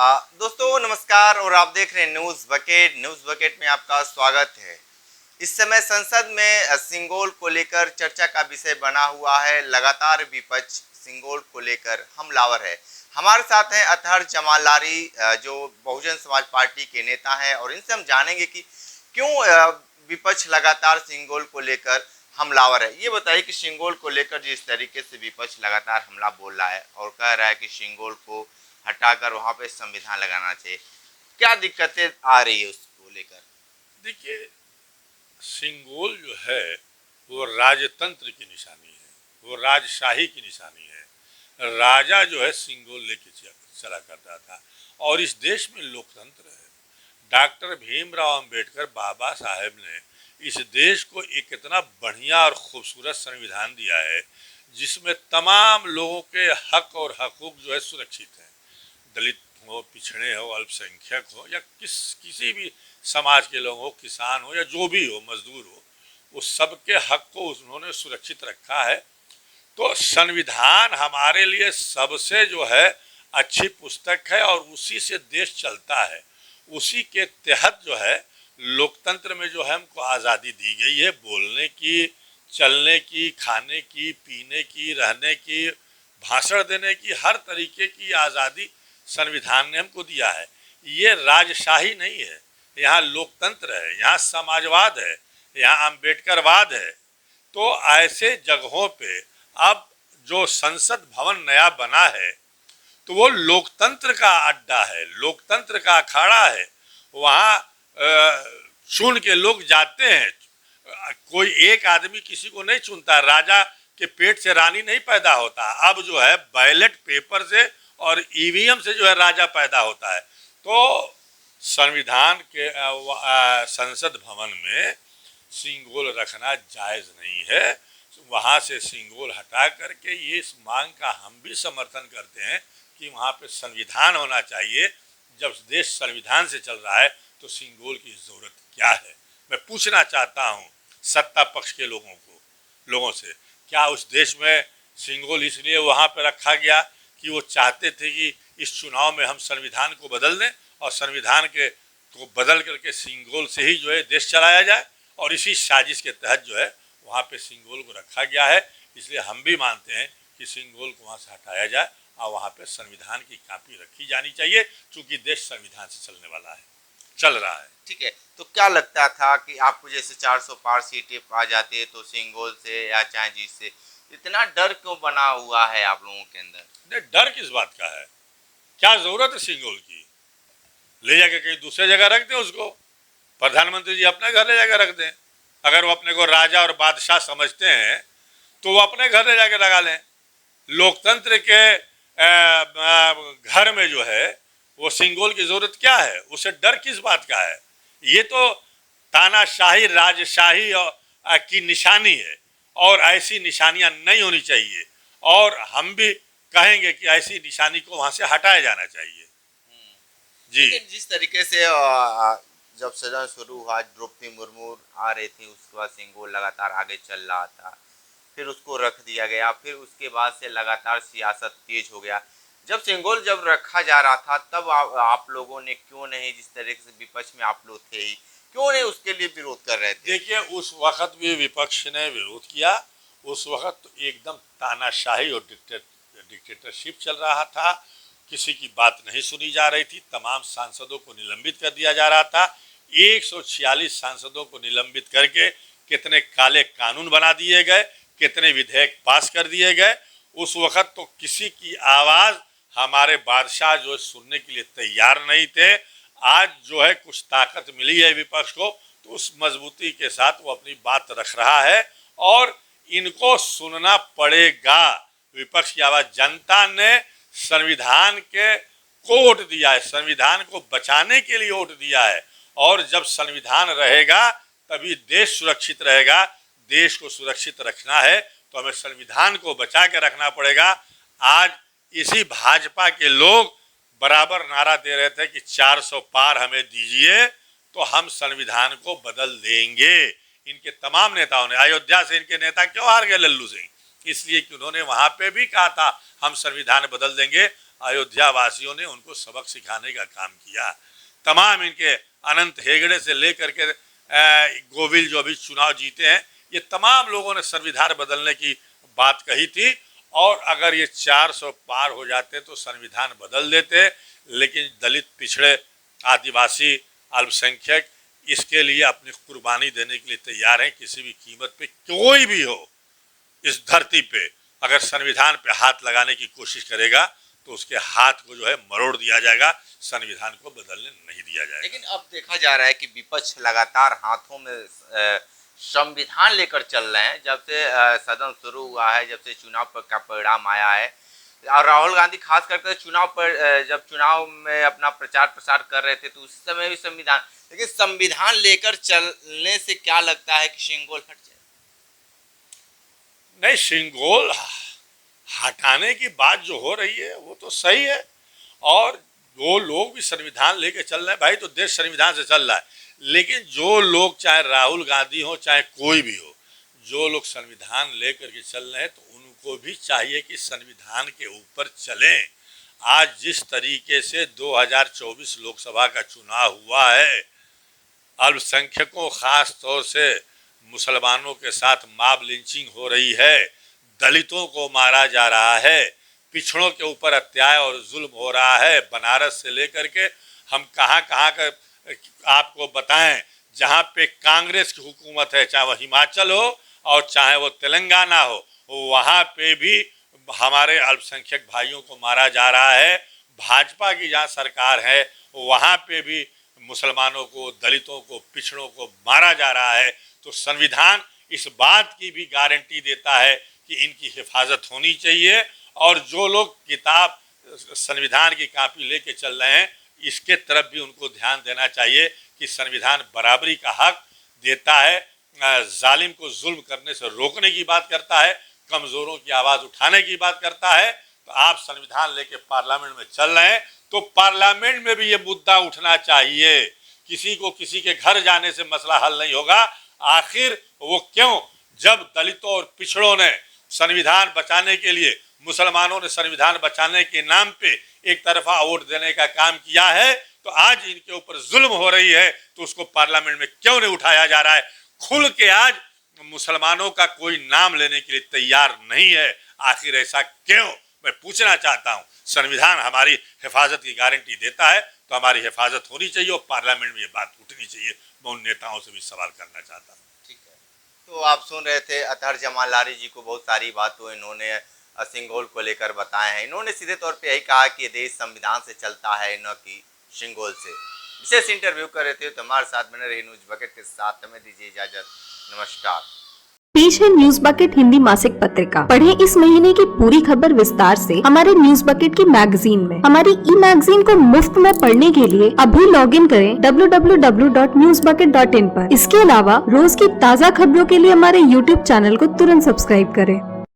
दोस्तों नमस्कार और आप देख रहे हैं न्यूज़ बकेट में आपका स्वागत है। इस समय संसद में सिंगोल को लेकर चर्चा का विषय बना हुआ है। लगातार विपक्ष सिंगोल को लेकर हमलावर है। हमारे साथ हैं अतहर जमाल लारी, जो बहुजन समाज पार्टी के नेता हैं, और इनसे हम जानेंगे कि क्यों विपक्ष लगातार सिंगोल को लेकर हमलावर है। ये बताइए कि सिंगोल को लेकर जिस तरीके से विपक्ष लगातार हमला बोल रहा है और कह रहा है कि सिंगोल को हटाकर वहां पे संविधान लगाना चाहिए, क्या दिक्कतें आ रही है उसको लेकर? देखिए, सिंगोल जो है वो राजतंत्र की निशानी है, वो राजशाही की निशानी है। राजा जो है सिंगोल लेके चला करता था और इस देश में लोकतंत्र है। डॉक्टर भीमराव अंबेडकर बाबा साहेब ने इस देश को एक इतना बढ़िया और खूबसूरत संविधान दिया है जिसमें तमाम लोगों के हक और हकूक जो है सुरक्षित हैं। दलित हो, पिछड़े हो, अल्पसंख्यक हो या किसी भी समाज के लोग हो, किसान हो या जो भी हो, मजदूर हो, उस सबके हक को उन्होंने सुरक्षित रखा है। तो संविधान हमारे लिए सबसे जो है अच्छी पुस्तक है और उसी से देश चलता है। उसी के तहत जो है लोकतंत्र में जो है हमको आज़ादी दी गई है, बोलने की, चलने की, खाने की, पीने की, रहने की, भाषण देने की, हर तरीके की आज़ादी संविधान ने हमको दिया है। ये राजशाही नहीं है, यहाँ लोकतंत्र है, यहाँ समाजवाद है, यहाँ अम्बेडकरवाद है। तो ऐसे जगहों पे अब जो संसद भवन नया बना है तो वो लोकतंत्र का अड्डा है, लोकतंत्र का अखाड़ा है। वहाँ चुन के लोग जाते हैं। कोई एक आदमी किसी को नहीं चुनता। राजा के पेट से रानी नहीं पैदा होता। अब जो है बैलेट पेपर से और ईवीएम से जो है राजा पैदा होता है। तो संविधान के संसद भवन में सिंगोल रखना जायज़ नहीं है। वहाँ से सिंगोल हटा करके ये इस मांग का हम भी समर्थन करते हैं कि वहाँ पे संविधान होना चाहिए। जब देश संविधान से चल रहा है तो सिंगोल की ज़रूरत क्या है? मैं पूछना चाहता हूँ सत्ता पक्ष के लोगों से, क्या उस देश में सिंगोल इसलिए वहाँ पे रखा गया कि वो चाहते थे कि इस चुनाव में हम संविधान को बदल दें और संविधान को बदल करके सिंगोल से ही जो है देश चलाया जाए? और इसी साजिश के तहत जो है वहाँ पे सिंगोल को रखा गया है। इसलिए हम भी मानते हैं कि सिंगोल को वहाँ से हटाया जाए और वहाँ पे संविधान की कॉपी रखी जानी चाहिए, क्योंकि देश संविधान से चलने वाला है, चल रहा है। ठीक है, तो क्या लगता था कि आपको जैसे 400 पार सीटें आ जाती है तो सिंगोल से या चाहे जीत से, इतना डर क्यों बना हुआ है आप लोगों के अंदर? डर किस बात का है? क्या जरूरत है सिंगोल की? ले जाके कहीं दूसरे जगह रख दें उसको। प्रधानमंत्री जी अपने घर ले जाकर रख दें। अगर वो अपने को राजा और बादशाह समझते हैं तो वो अपने घर ले जाकर लगा लें। लोकतंत्र के घर में जो है वो सिंगोल की जरूरत क्या है? उसे डर किस बात का है? ये तो तानाशाही, राजशाही की निशानी है और ऐसी निशानियां नहीं होनी चाहिए। और हम भी कहेंगे कि ऐसी निशानी को वहां से हटाया जाना चाहिए। जी, जिस तरीके से जब सदन शुरू हुआ, द्रौपदी मुर्मू आ रही थी, उसके बाद सिंगोल लगातार आगे चल रहा था, फिर उसको रख दिया गया, फिर उसके बाद से लगातार सियासत तेज हो गया। जब जब रखा जा रहा था तब आप लोगों ने क्यों नहीं, जिस तरीके से विपक्ष में आप लोग थे ही, क्यों नहीं उसके लिए विरोध कर रहे थे? देखिए, उस वक्त भी विपक्ष ने विरोध किया। उस वक्त एकदम तानाशाही और डिक्टेटरशिप चल रहा था। किसी की बात नहीं सुनी जा रही थी। तमाम सांसदों को निलंबित कर दिया जा रहा था। 146 सांसदों को निलंबित करके कितने काले कानून बना दिए गए, कितने विधेयक पास कर दिए गए। उस वक्त तो किसी की आवाज़ हमारे बादशाह जो सुनने के लिए तैयार नहीं थे। आज जो है कुछ ताकत मिली है विपक्ष को, तो उस मजबूती के साथ वो अपनी बात रख रहा है और इनको सुनना पड़ेगा। विपक्ष की आवाज़, जनता ने संविधान को वोट दिया है, संविधान को बचाने के लिए वोट दिया है। और जब संविधान रहेगा तभी देश सुरक्षित रहेगा। देश को सुरक्षित रखना है तो हमें संविधान को बचा के रखना पड़ेगा। आज इसी भाजपा के लोग बराबर नारा दे रहे थे कि 400 पार हमें दीजिए तो हम संविधान को बदल देंगे। इनके तमाम नेताओं ने, अयोध्या से इनके नेता क्यों हार गए, लल्लू सिंह? इसलिए कि उन्होंने वहां पे भी कहा था हम संविधान बदल देंगे। अयोध्या वासियों ने उनको सबक सिखाने का काम किया। तमाम इनके अनंत हेगड़े से लेकर के गोविल जो अभी चुनाव जीते हैं, ये तमाम लोगों ने संविधान बदलने की बात कही थी और अगर ये 400 पार हो जाते तो संविधान बदल देते। लेकिन दलित, पिछड़े, आदिवासी, अल्पसंख्यक इसके लिए अपनी कुर्बानी देने के लिए तैयार हैं। किसी भी कीमत पे कोई भी हो इस धरती पे अगर संविधान पे हाथ लगाने की कोशिश करेगा तो उसके हाथ को जो है मरोड़ दिया जाएगा, संविधान को बदलने नहीं दिया जाएगा। लेकिन अब देखा जा रहा है कि विपक्ष लगातार हाथों में संविधान लेकर चल रहे हैं। जब से सदन शुरू हुआ है, जब से चुनाव का परिणाम आया है, और राहुल गांधी खास करके चुनाव पर जब चुनाव में अपना प्रचार प्रसार कर रहे थे तो उस समय भी संविधान, लेकिन संविधान लेकर चलने से क्या लगता है कि सिंगोल हट जाए? नहीं, सिंगोल हटाने की बात जो हो रही है वो तो सही है और वो लोग भी संविधान लेके चल रहे हैं भाई, तो देश संविधान से चल रहा है। लेकिन जो लोग चाहे राहुल गांधी हो चाहे कोई भी हो, जो लोग संविधान लेकर के चल रहे हैं तो उनको भी चाहिए कि संविधान के ऊपर चलें। आज जिस तरीके से 2024 लोकसभा का चुनाव हुआ है, अल्पसंख्यकों खास तौर से मुसलमानों के साथ मॉब लिंचिंग हो रही है, दलितों को मारा जा रहा है, पिछड़ों के ऊपर अत्याचार और जुल्म हो रहा है। बनारस से लेकर के हम कहाँ का आपको बताएं, जहाँ पे कांग्रेस की हुकूमत है, चाहे वो हिमाचल हो और चाहे वो तेलंगाना हो, वहाँ पे भी हमारे अल्पसंख्यक भाइयों को मारा जा रहा है। भाजपा की जहाँ सरकार है वहाँ पे भी मुसलमानों को, दलितों को, पिछड़ों को मारा जा रहा है। तो संविधान इस बात की भी गारंटी देता है कि इनकी हिफाजत होनी चाहिए और जो लोग किताब संविधान की कॉपी लेके चल रहे हैं इसके तरफ भी उनको ध्यान देना चाहिए कि संविधान बराबरी का हक देता है, जालिम को जुल्म करने से रोकने की बात करता है, कमज़ोरों की आवाज़ उठाने की बात करता है। तो आप संविधान लेके पार्लियामेंट में चल रहे हैं तो पार्लियामेंट में भी ये मुद्दा उठना चाहिए। किसी को किसी के घर जाने से मसला हल नहीं होगा। आखिर वो क्यों, जब दलितों और पिछड़ों ने संविधान बचाने के लिए, मुसलमानों ने संविधान बचाने के नाम पे एक तरफा वोट देने का काम किया है, तो आज इनके ऊपर जुल्म हो रही है तो उसको पार्लियामेंट में क्यों नहीं उठाया जा रहा है? खुल के आज मुसलमानों का कोई नाम लेने के लिए तैयार नहीं है। आखिर ऐसा क्यों, मैं पूछना चाहता हूँ। संविधान हमारी हिफाजत की गारंटी देता है तो हमारी हिफाजत होनी चाहिए और पार्लियामेंट में ये बात उठनी चाहिए। मैं उन नेताओं से भी सवाल करना चाहता हूँ। ठीक है, तो आप सुन रहे थे अतहर जमाल लारी जी को। बहुत सारी बातों इन्होंने सिंगोल को लेकर बताए हैं। इन्होंने सीधे तौर पे यही कहा कि देश संविधान से चलता है, न कि सिंगोल से। विशेष इंटरव्यू कर रहे थे, तो हमारे साथ बने रही न्यूज बकेट के साथ। हमें दीजिए इजाजत, नमस्कार। पेश है न्यूज बकेट हिंदी मासिक पत्रिका। पढ़ें इस महीने की पूरी खबर विस्तार से हमारे न्यूज बकेट की मैगजीन में। हमारी ई मैगजीन को मुफ्त में पढ़ने के लिए अभी लॉग इन करें www.newsbucket.in पर। इसके अलावा रोज की ताज़ा खबरों के लिए हमारे YouTube चैनल को तुरंत सब्सक्राइब करें।